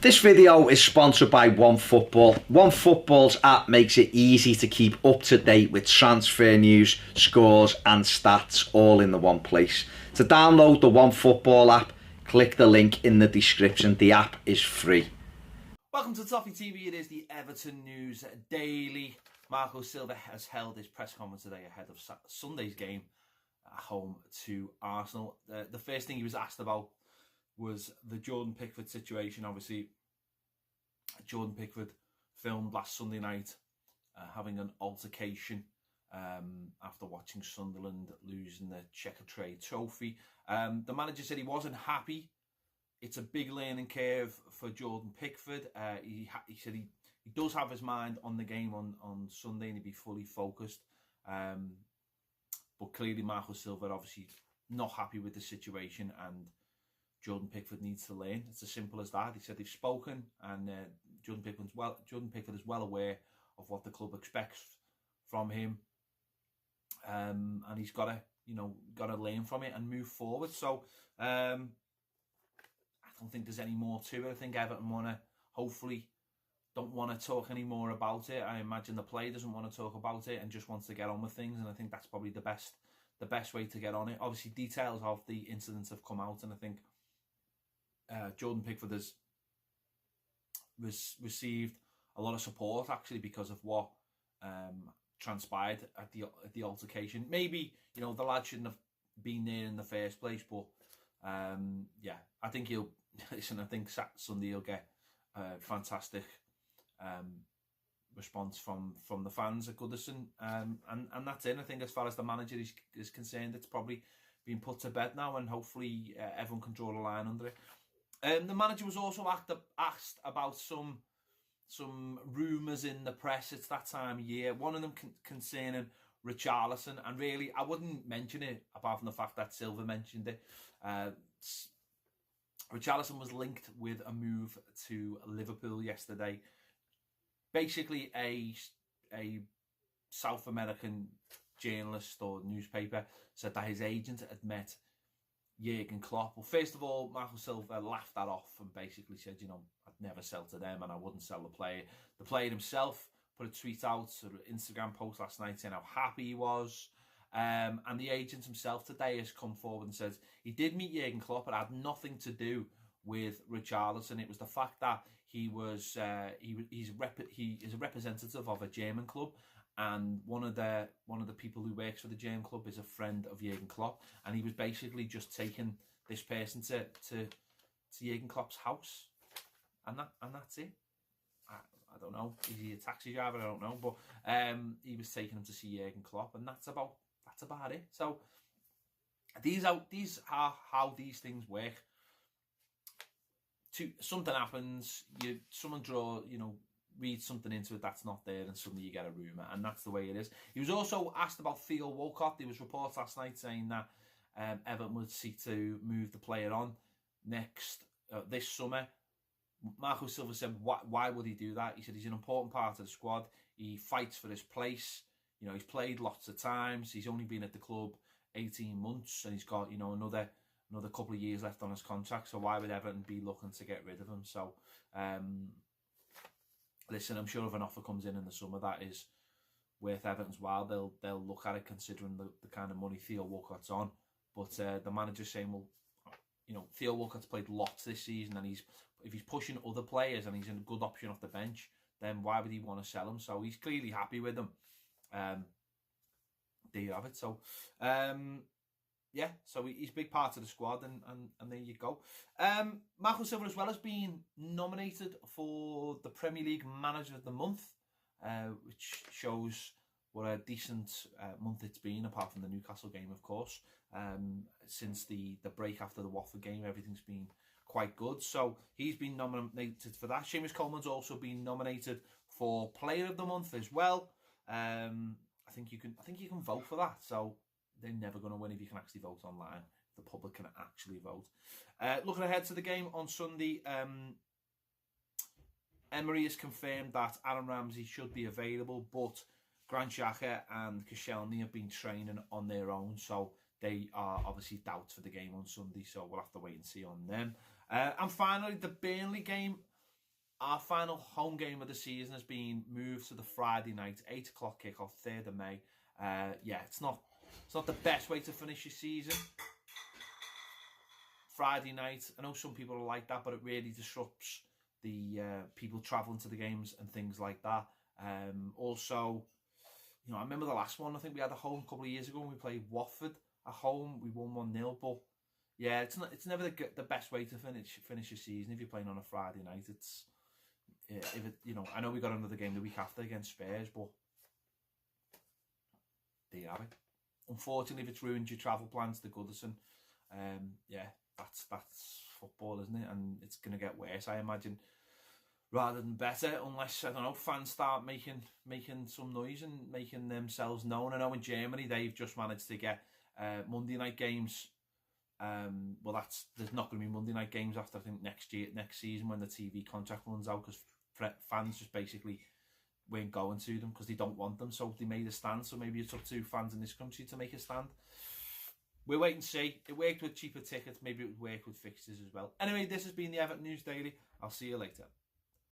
This video is sponsored by OneFootball. OneFootball's app makes it easy to keep up to date with transfer news, scores and stats all in the one place. To download the OneFootball app, click the link in the description. The app is free. Welcome to Toffee TV. It is the Everton News Daily. Marco Silva has held his press conference today ahead of Sunday's game at home to Arsenal. The first thing he was asked about was the Jordan Pickford situation. Obviously, Jordan Pickford filmed last Sunday night having an altercation after watching Sunderland losing the Checker Trade Trophy. The manager said he wasn't happy. It's a big learning curve for Jordan Pickford. He said he does have his mind on the game on Sunday and he'd be fully focused. But clearly Marco Silva obviously not happy with the situation and Jordan Pickford needs to learn. It's as simple as that. He said they've spoken and Jordan Pickford is well aware of what the club expects from him. And he's got to learn from it and move forward. So I don't think there's any more to it. I think Everton don't want to talk any more about it. I imagine the player doesn't want to talk about it and just wants to get on with things. And I think that's probably the best way to get on it. Obviously, details of the incidents have come out, and I think Jordan Pickford has received a lot of support actually because of what transpired at the altercation. Maybe the lad shouldn't have been there in the first place, but I think he'll listen. I think Sunday he'll get a fantastic response from the fans at Goodison, and that's it. I think as far as the manager is concerned, it's probably been put to bed now, and hopefully everyone can draw a line under it. The manager was also asked about some rumours in the press. It's that time of year. One of them concerning Richarlison, and really I wouldn't mention it apart from the fact that Silva mentioned it. Richarlison was linked with a move to Liverpool yesterday. Basically, a South American journalist or newspaper said that his agent had met Jurgen Klopp. Well, first of all, Marco Silva laughed that off and basically said, I'd never sell to them and I wouldn't sell the player. The player himself put a tweet out, sort of Instagram post last night saying how happy he was. And the agent himself today has come forward and says he did meet Jurgen Klopp, but it had nothing to do with Richarlison. It was the fact that he is a representative of a German club, and one of the people who works for the German club is a friend of Jurgen Klopp, and he was basically just taking this person to Jurgen Klopp's house, and that's it. I don't know. Is he a taxi driver? I don't know, but he was taking him to see Jurgen Klopp, and that's about it. So these are how these things work. Something happens, someone reads something into it that's not there, and suddenly you get a rumour, and that's the way it is. He was also asked about Theo Walcott. There was reports last night saying that Everton would seek to move the player on this summer. Marco Silva said, why would he do that? He said he's an important part of the squad. He fights for his place. He's played lots of times. He's only been at the club 18 months, and he's got another couple of years left on his contract. So why would Everton be looking to get rid of him? So, listen, I'm sure if an offer comes in the summer that is worth Everton's while, they'll look at it considering the kind of money Theo Walcott's on. But the manager's saying, well, Theo Walcott's played lots this season, and if he's pushing other players and he's a good option off the bench, then why would he want to sell him? So he's clearly happy with him. There you have it. So, so he's a big part of the squad, and there you go. Marco Silva as well has been nominated for the Premier League Manager of the Month, which shows what a decent month it's been, apart from the Newcastle game, of course. Since the break after the Watford game, everything's been quite good. So he's been nominated for that. Seamus Coleman's also been nominated for Player of the Month as well. I think you can vote for that. So they're never going to win if you can actually vote online. The public can actually vote. Looking ahead to the game on Sunday, Emery has confirmed that Aaron Ramsey should be available, but Granit Xhaka and Koscielny have been training on their own, so they are obviously doubts for the game on Sunday, so we'll have to wait and see on them. And finally, the Burnley game our final home game of the season has been moved to the Friday night, 8 o'clock kickoff, 3rd of May. Yeah, it's not the best way to finish your season. Friday night, I know some people are like that, but it really disrupts the people travelling to the games and things like that. Also, you know, I remember the last one. I think we had a home a couple of years ago when we played Watford at home. We won 1-0, but yeah, it's never the best way to finish your season if you're playing on a Friday night. It's if it, you know, I know we got another game the week after against Spurs, but there you have it. Unfortunately, if it's ruined your travel plans to Goodison, yeah, that's football, isn't it? And it's going to get worse, I imagine, rather than better, unless, I don't know, fans start making some noise and making themselves known. I know in Germany they've just managed to get Monday night games. Well, there's not going to be Monday night games after, I think, next season when the TV contract runs out, because fans just basically weren't going to them because they don't want them, so they made a stand. So maybe it's up to fans in this country to make a stand. We'll wait and see. It worked with cheaper tickets, maybe it would work with fixtures as well. Anyway, this has been the Everton News Daily. I'll see you later.